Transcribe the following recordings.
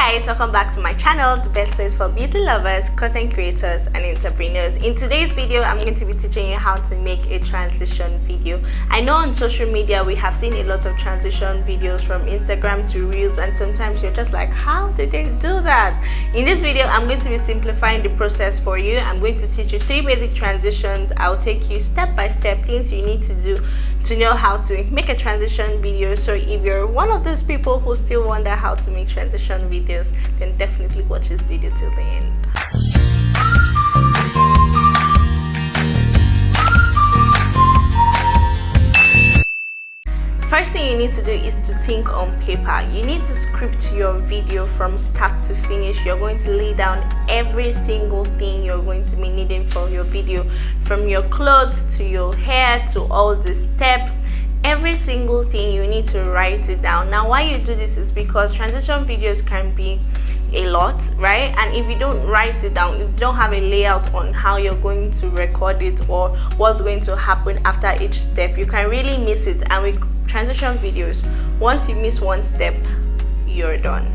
guys, welcome back to my channel, the best place for beauty lovers, content creators and entrepreneurs. In today's video, I'm going to be teaching you how to make a transition video. I know on social media we have seen a lot of transition videos from Instagram to Reels, and sometimes you're just like, how did they do that? In this video, I'm going to be simplifying the process for you. I'm going to teach you 3 basic transitions. I'll take you step by step things you need to do to know how to make a transition video. So if you're one of those people who still wonder how to make transition videos, then definitely watch this video till the end. First thing you need to do is to think on paper. You need to script your video from start to finish. You're going to lay down every single thing you're going to be needing for your video, from your clothes to your hair to all the steps. Every single thing, you need to write it down. Now why you do this is because transition videos can be a lot, right? And if you don't write it down, if you don't have a layout on how you're going to record it or what's going to happen after each step, you can really miss it. And with transition videos, once you miss one step, you're done.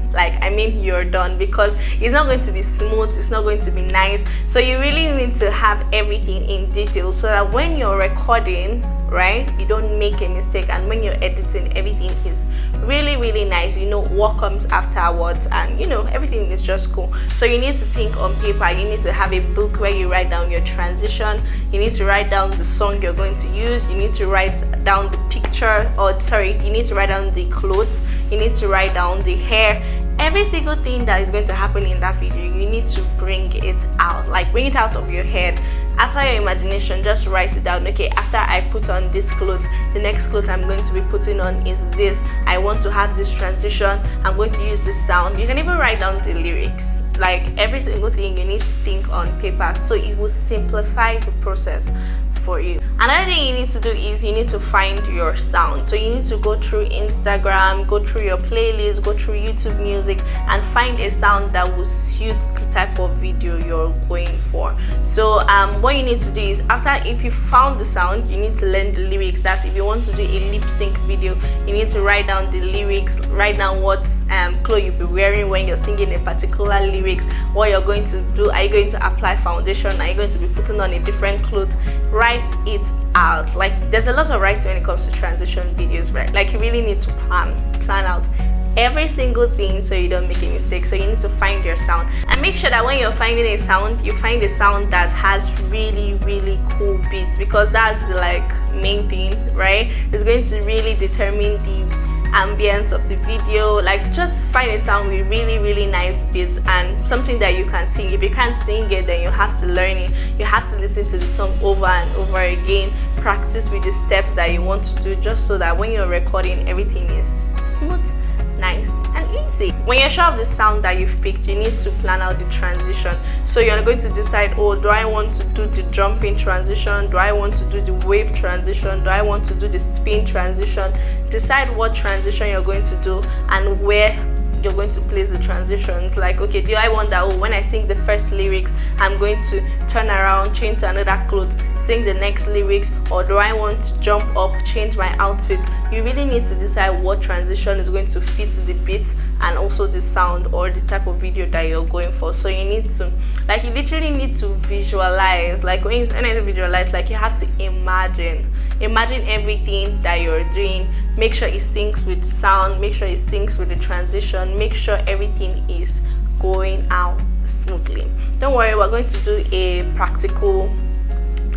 You're done, because it's not going to be smooth, it's not going to be nice. So you really need to have everything in detail so that when you're recording, right, you don't make a mistake, and when you're editing, everything is really nice. You know what comes afterwards, and you know everything is just cool. So you need to think on paper. You need to have a book where you write down your transition. You need to write down the song you're going to use. You need to write down the picture, you need to write down the clothes. You need to write down the hair. Every single thing that is going to happen in that video, you need to bring it out. Bring it out of your head. After your imagination, just write it down. Okay, after I put on this clothes, the next clothes I'm going to be putting on is this. I want to have this transition. I'm going to use this sound. You can even write down the lyrics. Every single thing, you need to think on paper, so it will simplify the process for you. Another thing you need to do is you need to find your sound. So you need to go through Instagram, go through your playlist, go through YouTube Music, and find a sound that will suit the type of video you're going for. So what you need to do is, if you found the sound, you need to learn the lyrics. That's if you want to do a lip sync video, you need to write down the lyrics, write down what clothes you'll be wearing when you're singing a particular lyrics, what you're going to do. Are you going to apply foundation? Are you going to be putting on a different clothes? Write it out. There's a lot of writing when it comes to transition videos, right? You really need to plan out every single thing so you don't make a mistake. So you need to find your sound, and make sure that when you're finding a sound, you find a sound that has really cool beats, because that's the main thing, right? It's going to really determine the ambience of the video. Just find a sound with really nice beats and something that you can sing. If you can't sing it, then you have to learn it. You have to listen to the song over and over again, practice with the steps that you want to do, just so that when you're recording, everything is smooth, nice and easy. When you're sure of the sound that you've picked, you need to plan out the transition. So you're going to decide, do I want to do the jumping transition? Do I want to do the wave transition? Do I want to do the spin transition? Decide what transition you're going to do and where you're going to place the transitions. Okay, do I want that when I sing the first lyrics, I'm going to turn around, change to another clothes, sing the next lyrics, or do I want to jump up, change my outfit? You really need to decide what transition is going to fit the beats and also the sound or the type of video that you're going for. So you need to you literally need to visualize. When I say visualize, you have to imagine everything that you're doing. Make sure it syncs with the sound, make sure it syncs with the transition, make sure everything is going out smoothly. Don't worry, we're going to do a practical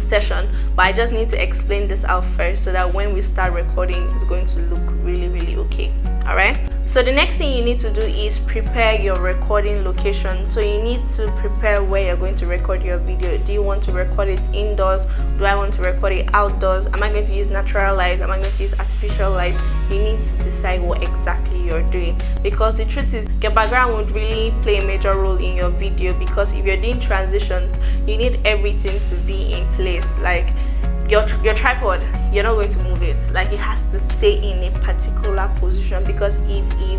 session, but I just need to explain this out first so that when we start recording, it's going to look really okay. All right, so the next thing you need to do is prepare your recording location. So you need to prepare where you're going to record your video. Do you want to record it indoors? Do I want to record it outdoors? Am I going to use natural light? Am I going to use artificial light? You need to decide what exactly you're doing, because the truth is your background would really play a major role in your video, because if you're doing transitions, you need everything to be in place. Your tripod, you're not going to move it. It has to stay in a particular position, because if it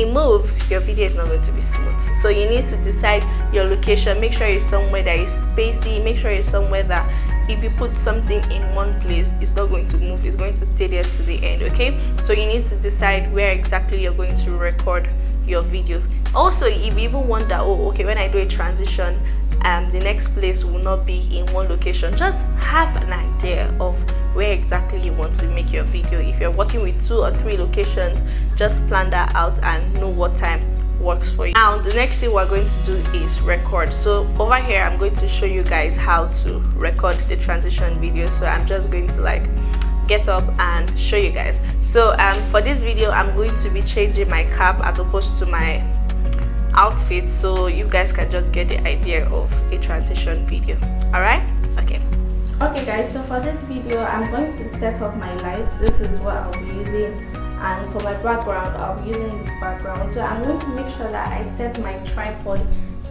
moves, your video is not going to be smooth. So you need to decide your location. Make sure it's somewhere that is spacey. Make sure it's somewhere that if you put something in one place, it's not going to move, it's going to stay there to the end. Okay, so you need to decide where exactly you're going to record your video. Also, if you even wonder, oh okay, when I do a transition, the next place will not be in one location, just have an idea of where exactly you want to make your video. If you're working with 2 or 3 locations, just plan that out and know what time works for you. Now the next thing we're going to do is record. So over here I'm going to show you guys how to record the transition video. So I'm just going to like get up and show you guys. So for this video I'm going to be changing my cap as opposed to my outfit, so you guys can just get the idea of a transition video. All right, okay guys, so for this video I'm going to set up my lights. This is what I'll be using, and for my background I'll be using this background. So I'm going to make sure that I set my tripod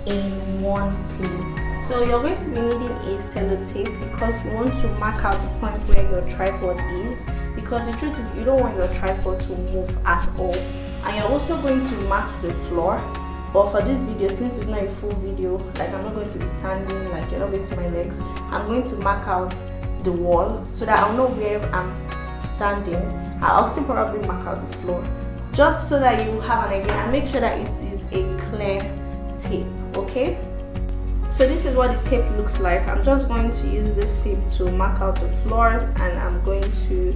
in one place. So you're going to be needing a sellotape because you want to mark out the point where your tripod is, because the truth is you don't want your tripod to move at all. And you're also going to mark the floor. But for this video, since it's not a full video, like I'm not going to be standing, like you're not going to see my legs, I'm going to mark out the wall so that I'll know where I'm standing. I'll still probably mark out the floor just so that you have an idea, and make sure that it is a clear tape. Okay, so this is what the tape looks like. I'm just going to use this tape to mark out the floor, and I'm going to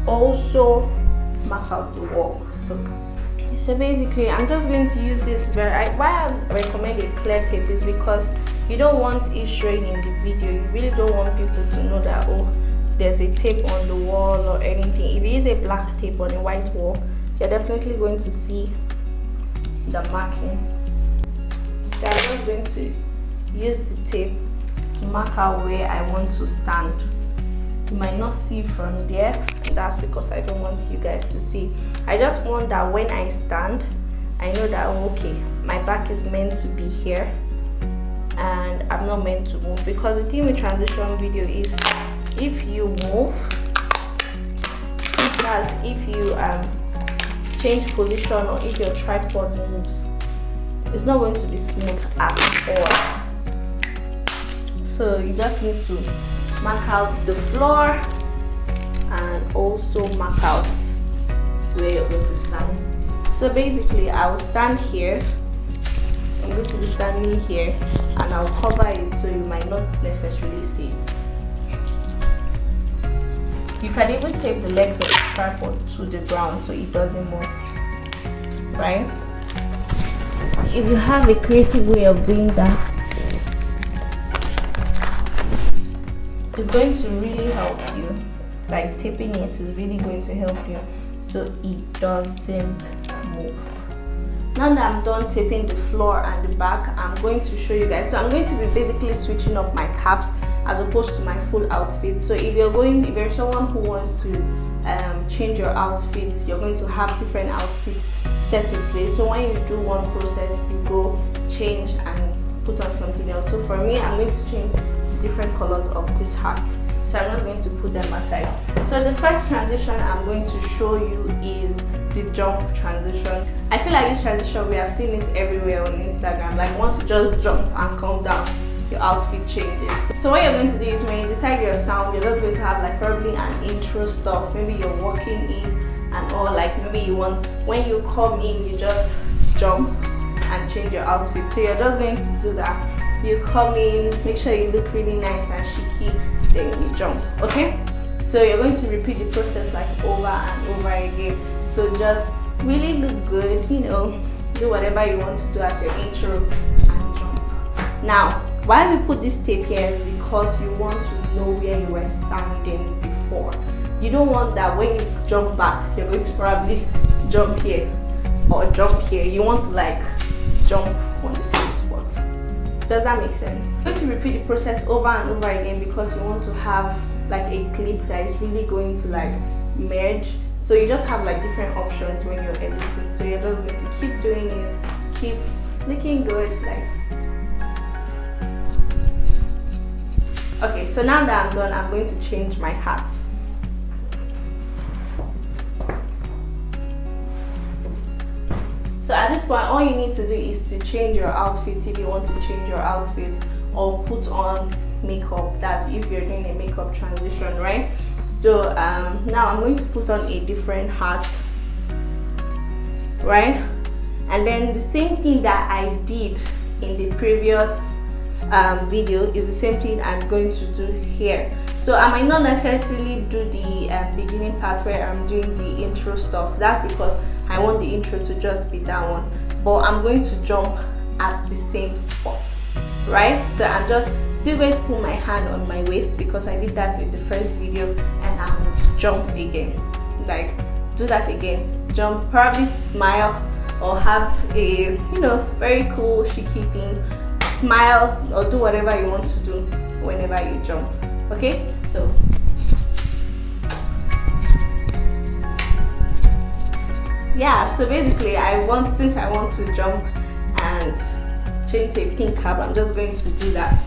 also mark out the wall. So basically I'm just going to use this why I recommend a clear tape is because you don't want it showing in the video. You really don't want people to know that, oh, there's a tape on the wall or anything. If you use a black tape on a white wall, you're definitely going to see the marking. So I'm just going to use the tape to mark out where I want to stand. You might not see from there, and that's because I don't want you guys to see. I just want that when I stand, I know that, oh, okay, my back is meant to be here and I'm not meant to move. Because the thing with transition video is if you move, that's if you change position or if your tripod moves, it's not going to be smooth at all. So you just need to mark out the floor and also mark out where you're going to stand. So basically I will stand here, I'm going to be standing here, and I'll cover it so you might not necessarily see it. You can even tape the legs of the tripod to the ground so it doesn't move, right? If you have a creative way of doing that, it's going to really help you. Like taping it is really going to help you so it doesn't move. Now that I'm done taping the floor and the back, I'm going to show you guys. So I'm going to be basically switching up my caps as opposed to my full outfit. So if you're someone who wants to change your outfits, you're going to have different outfits set in place. So when you do one process, you go change and put on something else. So for me, I'm going to change to different colors of this hat, so I'm not going to put them aside. So the first transition I'm going to show you is the jump transition. I feel like this transition, we have seen it everywhere on Instagram. Like once you just jump and come down, your outfit changes. So what you're going to do is when you decide your sound, you're just going to have like probably an intro stuff. Maybe you're walking in and all, like maybe you want, when you come in, you just jump and change your outfit. So you're just going to do that. You come in, make sure you look really nice and chic, then you jump. Okay, so you're going to repeat the process like over and over again. So just really look good, you know, do whatever you want to do as your intro and jump. Now why we put this tape here is because you want to know where you were standing before. You don't want that when you jump back, you're going to probably jump here or jump here. You want to like jump on the same spot. Does that make sense? You're going to repeat the process over and over again because you want to have like a clip that is really going to like merge. So you just have like different options when you're editing. So you're just going to keep doing it, keep looking good, like. Okay, so now that I'm done, I'm going to change my hat. So at this point, all you need to do is to change your outfit if you want to change your outfit, or put on makeup. That's if you're doing a makeup transition, right? So now I'm going to put on a different hat, right? and then the same thing that I did in the previous video is the same thing I'm going to do here. So I might not necessarily do the beginning part where I'm doing the intro stuff. That's because I want the intro to just be that one, but I'm going to jump at the same spot, right? So I'm just still going to put my hand on my waist because I did that in the first video, and I'll jump again, like do that again, jump, probably smile or have a, you know, very cool cheeky thing, smile or do whatever you want to do whenever you jump. Okay, so yeah, so basically since I want to jump and change to a pink cap, I'm just going to do that.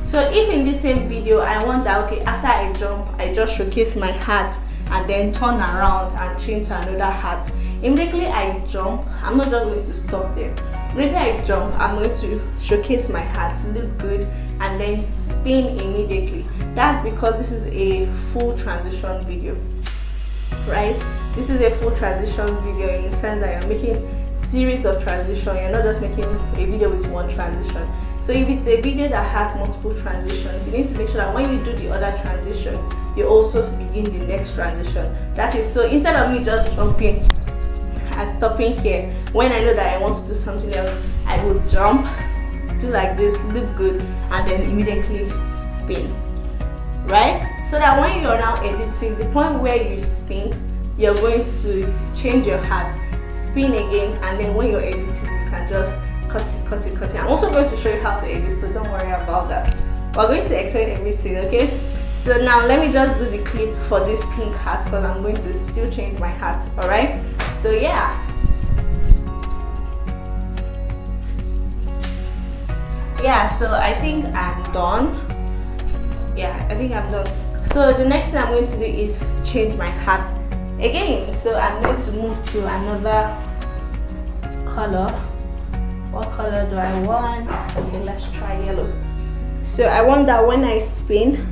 So if in this same video I want that, okay, after I jump I just showcase my hat and then turn around and change to another hat, immediately I jump, I'm not just going to stop there. Immediately I jump, I'm going to showcase my hat, look good, and then spin immediately. That's because this is a full transition video, right? This is a full transition video in the sense that you're making series of transition. You're not just making a video with one transition. So if it's a video that has multiple transitions, you need to make sure that when you do the other transition, you also begin the next transition. That is, so instead of me just jumping and stopping here, when I know that I want to do something else, I will jump, do like this, look good, and then immediately spin, right? So that when you're now editing, the point where you spin, you're going to change your hat, spin again, and then when you're editing, you can just cut it. I'm also going to show you how to edit, so don't worry about that. We're going to explain everything, okay? So now let me just do the clip for this pink hat because I'm going to still change my hat, alright? So yeah. Yeah, so I think I'm done. Yeah, I think I'm done. So the next thing I'm going to do is change my hat again. So I'm going to move to another color. What color do I want? Okay, let's try yellow. So I want that when I spin,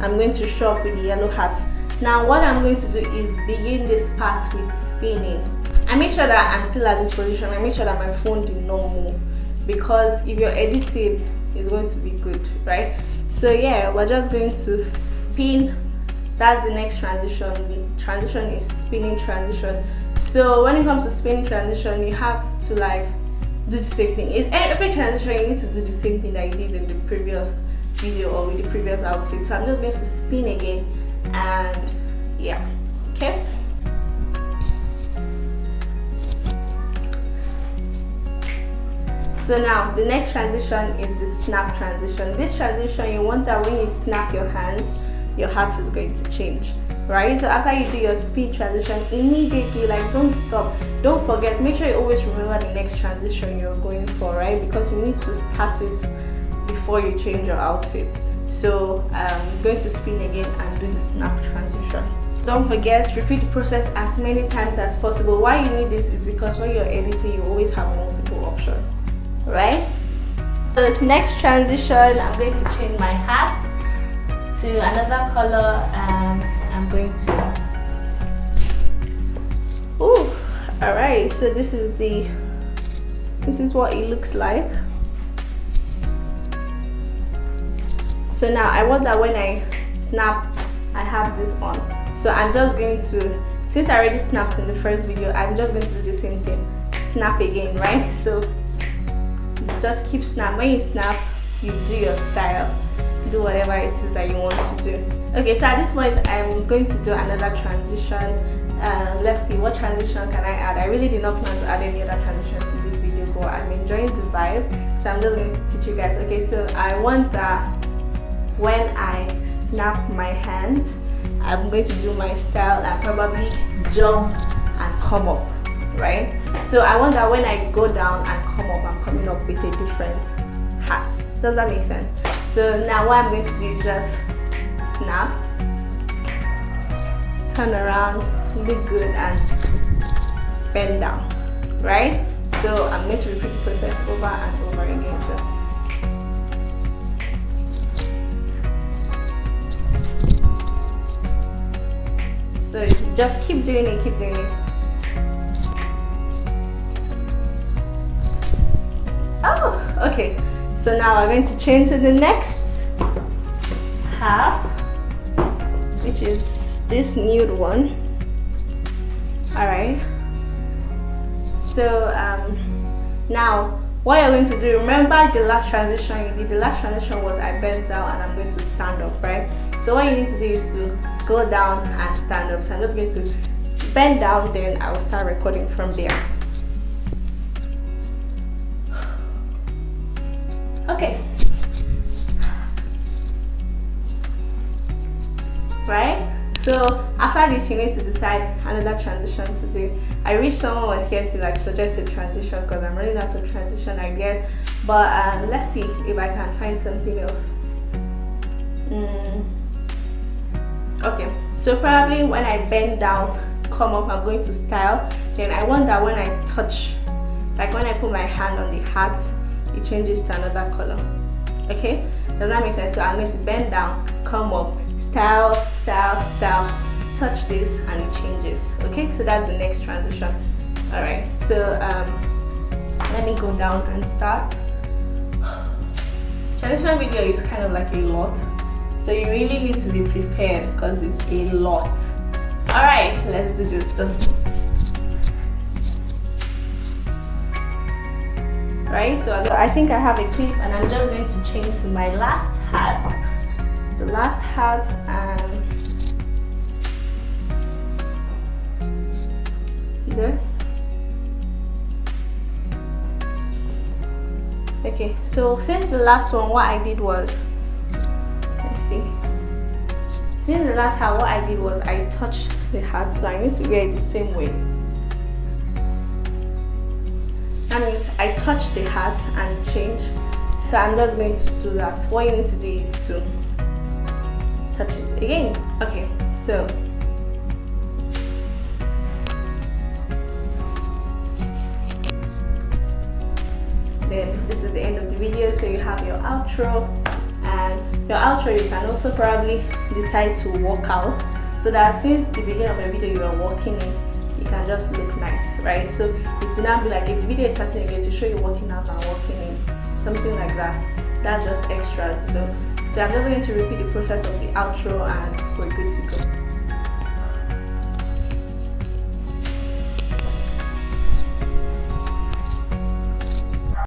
I'm going to show up with the yellow hat. Now what I'm going to do is begin this part with spinning. I make sure that I'm still at this position. I make sure that my phone did not move, because if you're editing, it's going to be good, right? So yeah, we're just going to spin. That's the next transition. The transition is spinning transition. So when it comes to spinning transition, you have to like do the same thing. Every transition you need to do the same thing that you did in the previous video or with the previous outfit. So I'm just going to spin again, and yeah, okay. So now the next transition is the snap transition. This transition, you want that when you snap your hands, your hat is going to change, right? So after you do your speed transition, immediately, like, don't stop, don't forget, make sure you always remember the next transition you're going for, right? Because you need to start it before you change your outfit. So I'm going to spin again and do the snap transition. Don't forget, repeat the process as many times as possible. Why you need this is because when you're editing, you always have multiple options, right? So the next transition, I'm going to change my hat to another color, and I'm going to all right, so this is what it looks like. So now I want that when I snap, I have this on. So I'm just going to, since I already snapped in the first video, I'm just going to do the same thing, snap again, right? So just keep snap. When you snap, you do your style, do whatever it is that you want to do. Okay, so at this point I'm going to do another transition. Let's see, what transition can I add? I really did not plan to add any other transition to this video, but I'm enjoying the vibe, so I'm just going to teach you guys. Okay, so I want that when I snap my hands, I'm going to do my style and probably jump and come up, right? So I want that when I go down and come up, I'm coming up with a different hat. Does that make sense? So now what I'm going to do is just snap, turn around, look good, and bend down, right? So I'm going to repeat the process over and over again. So So just keep doing it, keep doing it. Oh, okay. So now we're going to change to the next half, which is this nude one. All right. So now what you're going to do, remember the last transition you did. The last transition was I bent down and I'm going to stand up, right? So what you need to do is to go down and stand up. So I'm just going to bend down, then I will start recording from there. Okay. Right? So after this, you need to decide another transition to do. I wish someone was here to like suggest a transition because I'm running out of transition ideas. But let's see if I can find something else. Okay, so probably when I bend down, come up, I'm going to style. Then I want that when I touch, like when I put my hand on the hat, it changes to another color. Okay, does that make sense? So I'm going to bend down, come up, style, style, style, touch this, and it changes. Okay, so that's the next transition. All right, so let me go down and start. Transition video is kind of like a lot, so you really need to be prepared because it's a lot. All right, let's do this. Right, so I think I have a clip, and I'm just going to change to my last hat. The last hat, and this. Okay, so since the last one, what I did was, let's see. Since the last hat, what I did was I touched the hat, so I need to wear it the same way. That means I touch the hat and change. So I'm just going to do that. What you need to do is to touch it again. Okay, so then this is the end of the video. So you have your outro, and your outro you can also probably decide to walk out, so that since the beginning of your video you are walking in, you can just look nice, right? So it will not be like if the video is starting again to show you walking out and walking in, something like that. That's just extras, you know. So I'm just going to repeat the process of the outro and we're good to go.